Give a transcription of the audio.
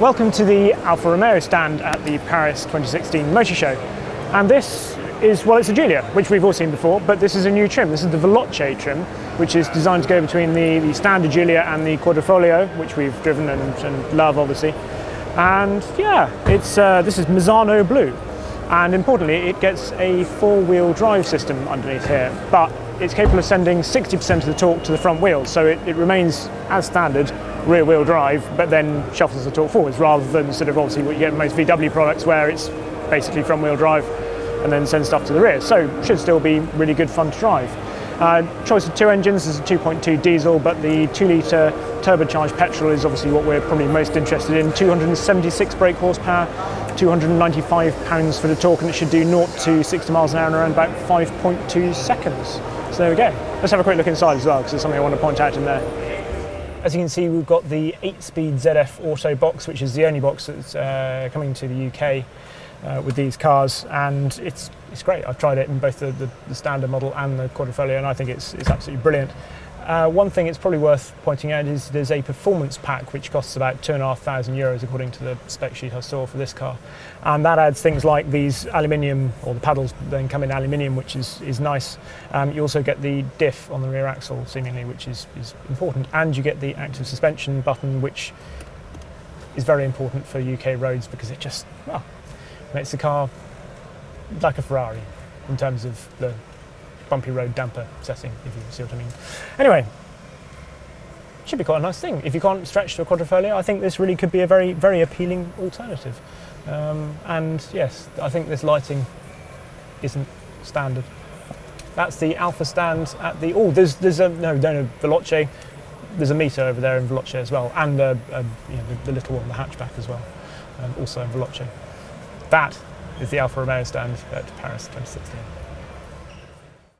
Welcome to the Alfa Romeo stand at the Paris 2016 Motor Show. And this is, well, it's a Giulia, which we've all seen before, but this is a new trim. This is the Veloce trim, which is designed to go between the standard Giulia and the Quadrifoglio, which we've driven and love, obviously. And yeah, this is Mazzano blue. And importantly, it gets a four-wheel drive system underneath here, but it's capable of sending 60% of the torque to the front wheels, so it remains as standard rear-wheel drive, but then shuffles the torque forwards, rather than sort of obviously what you get in most VW products, where it's basically front-wheel drive and then send stuff to the rear. So should still be really good fun to drive. Choice of two engines. This is a 2.2 diesel, but the 2-litre turbocharged petrol is obviously what we're probably most interested in. 276 brake horsepower, 295 pounds for the torque, and it should do 0 to 60 miles an hour in around about 5.2 seconds. So there we go. Let's have a quick look inside as well, because there's something I want to point out in there. As you can see, we've got the 8-speed ZF Auto box, which is the only box that's coming to the UK with these cars, and it's great. I've tried it in both the standard model and the Quadrifoglio, and I think it's absolutely brilliant. One thing it's probably worth pointing out is there's a performance pack which costs about €2,500 according to the spec sheet I saw for this car, and that adds things like these aluminium, or the paddles then come in aluminium, which is nice. You also get the diff on the rear axle seemingly, which is important, and you get the active suspension button, which is very important for UK roads because it just makes the car like a Ferrari in terms of the bumpy road damper setting, if you see what I mean. Anyway, should be quite a nice thing. If you can't stretch to a Quadrifoglio, I think this really could be a very, very appealing alternative. And yes, I think this lighting isn't standard. That's the Alfa stand at the... Oh, there's a Veloce. There's a meter over there in Veloce as well, and the little one, the hatchback as well, also in Veloce. That is the Alfa Romeo stand at Paris 2016.